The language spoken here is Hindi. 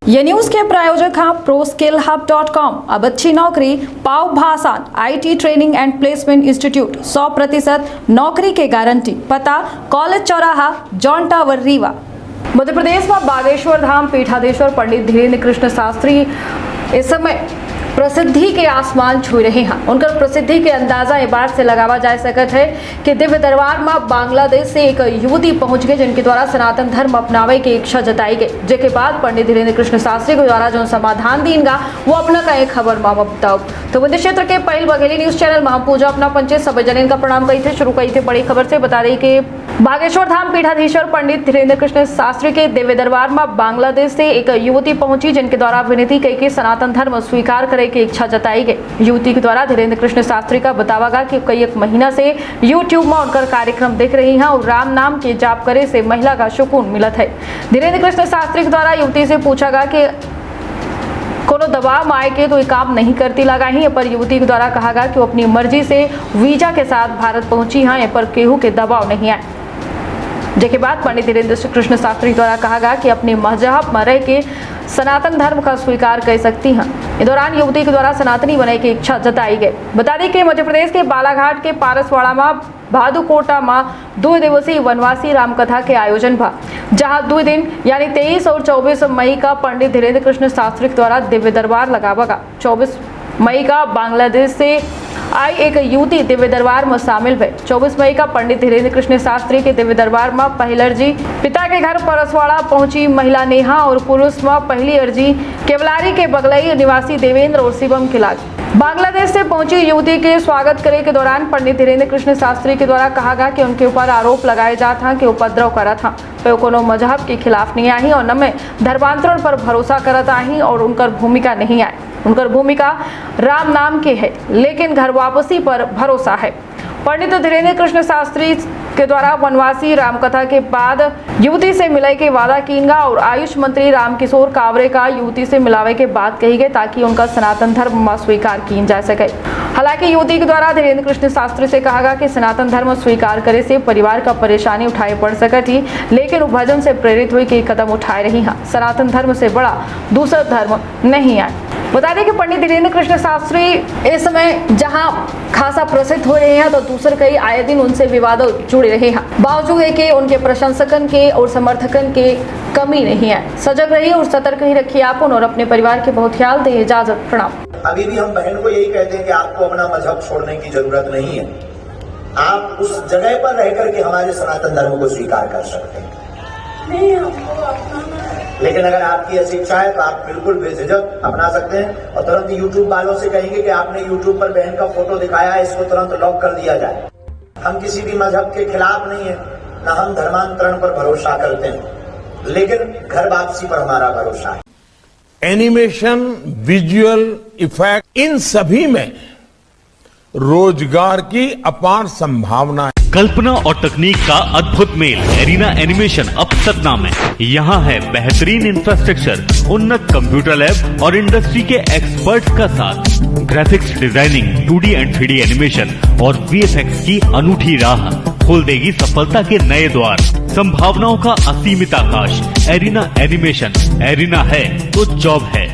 ये न्यूज के प्रायोजक हैं ProSkillHub.com। अब अच्छी नौकरी पाओ भाषण IT training and placement institute 100% नौकरी के गारंटी। पता कॉलेज चौराहा जॉन टावर रीवा। मध्य प्रदेश में बागेश्वर धाम पीठाधीश्वर पंडित धीरेन्द्र कृष्ण शास्त्री इस समय प्रसिद्धि के आसमान छू रहे हैं। उनकर प्रसिद्धि के अंदाजा ये बात से लगावा जा सकता है कि दिव्य दरबार में बांग्लादेश से एक युवती पहुंच गई, जिनके द्वारा सनातन धर्म अपनावे की इच्छा जताई गई। जिसके बाद पंडित धीरेन्द्र कृष्ण शास्त्री के द्वारा जो समाधान दीनगा वो अपना का एक खबर मामा बताओ। तो विंध्य क्षेत्र के पहल बघेली न्यूज चैनल महापूजा अपना पंचायत सभी जन का प्रणाम कही थे। शुरू कही थे बड़ी खबर से बता रही कि बागेश्वर धाम पीठाधीश्वर पंडित धीरेन्द्र कृष्ण शास्त्री के दिव्य दरबार में बांग्लादेश से एक युवती पहुंची, जिनके द्वारा विनती कही कि सनातन धर्म स्वीकार करे की इच्छा जताई गई। युवती के द्वारा धीरेन्द्र कृष्ण शास्त्री का बतावागा कि कई एक महीना से यूट्यूब में उनका कार्यक्रम देख रही हैं और राम नाम के जाप करे से महिला का सुकून मिलत है। धीरेन्द्र कृष्ण शास्त्री के द्वारा युवती से पूछागा कि कोनो दबाव में आए के तो ये काम नहीं करती लगा ही, पर युवती के द्वारा कहा कि वो अपनी मर्जी से वीजा के साथ भारत पहुंची हैं, पर केहू के दबाव नहीं आए। जिसके बाद पंडित धीरेन्द्र कृष्ण शास्त्री द्वारा कहा कि अपने मजहब में रह के सनातन धर्म का स्वीकार कर सकती हैं। इस दौरान युवती के द्वारा सनातनी बनने की इच्छा जताई गई। बता दें कि मध्य प्रदेश के बालाघाट के पारसवाड़ा में भादुकोटा में 2 दिवसीय वनवासी रामकथा के आयोजन भा, जहां 2 दिन यानी 23 और 24 मई का पंडित धीरेन्द्र कृष्ण शास्त्री द्वारा दिव्य दरबार लगावागा। 24 मई का बांग्लादेश से आई एक युवती दिव्य दरबार में शामिल हुए। 24 मई का पंडित धीरेन्द्र कृष्ण शास्त्री के दिव्य दरबार में पहली अर्जी पिता के घर परसवाड़ा पहुंची महिला नेहा और पुरुष में पहली अर्जी केवलारी के बगलई निवासी देवेंद्र और शिवम के लाग। बांग्लादेश से पहुंची युवती के स्वागत करे के दौरान पंडित धीरेन्द्र कृष्ण शास्त्री के द्वारा कहा गया कि उनके ऊपर आरोप लगाए जाता था कि उपद्रव करा था, वे कोनो मजहब के खिलाफ नहीं आई और न में धर्मांतरण पर भरोसा करत आई और उनकर भूमिका नहीं आई। उनकर भूमिका राम नाम के है, लेकिन घर वापसी पर भरोसा है। पंडित धीरेन्द्र कृष्ण शास्त्री के द्वारा वनवासी रामकथा के बाद युवती से मिले के वादा कीनगा और आयुष मंत्री रामकिशोर कावरे का युवती से मिलावे के बात कही गई, ताकि उनका सनातन धर्म में स्वीकार की जा सके। हालांकि युवती के द्वारा धीरेन्द्र कृष्ण शास्त्री से कहा कि सनातन धर्म स्वीकार करे से परिवार का परेशानी उठाए पड़ सकती, लेकिन वो भजन से प्रेरित हुई कि कदम उठाए रही हैं। सनातन धर्म से बड़ा दूसरा धर्म नहीं है। बता दें कि पंडित धीरेन्द्र कृष्ण शास्त्री इस समय जहां खासा प्रसिद्ध हो रहे हैं, तो दूसरे कई आए दिन उनसे विवाद जुड़े रहे हैं। बावजूद है कि उनके प्रशंसकन के और समर्थकन के कमी नहीं है। सजग रहिए और सतर्क ही रखिए आप और अपने परिवार के बहुत ख्याल दे। इजाजत, प्रणाम। अभी भी हम बहन को यही कहते हैं कि आपको अपना मजहब छोड़ने की जरूरत नहीं है। आप उस जगह पर रह करके हमारे सनातन धर्म को स्वीकार कर सकते हैं। नहीं, हमको अपना, लेकिन अगर आपकी ऐसी इच्छा है तो आप बिल्कुल बेझिझक अपना सकते हैं और तुरंत यूट्यूब वालों से कहेंगे कि आपने यूट्यूब पर बहन का फोटो दिखाया है, इसको तुरंत लॉक कर दिया जाए। हम किसी भी मजहब के खिलाफ नहीं है, न हम धर्मांतरण पर भरोसा करते हैं, लेकिन घर वापसी पर हमारा भरोसा है। एनिमेशन, विजुअल इफेक्ट, इन सभी में रोजगार की अपार संभावना है। कल्पना और तकनीक का अद्भुत मेल एरिना एनिमेशन अब सतना में। यहाँ है बेहतरीन इंफ्रास्ट्रक्चर, उन्नत कंप्यूटर लैब और इंडस्ट्री के एक्सपर्ट्स का साथ। Graphics designing, 2D and 3D animation और VFX की अनूठी राह खोल देगी सफलता के नए द्वार। संभावनाओं का असीमित आकाश। एरिना एनिमेशन, एरिना है तो जॉब है।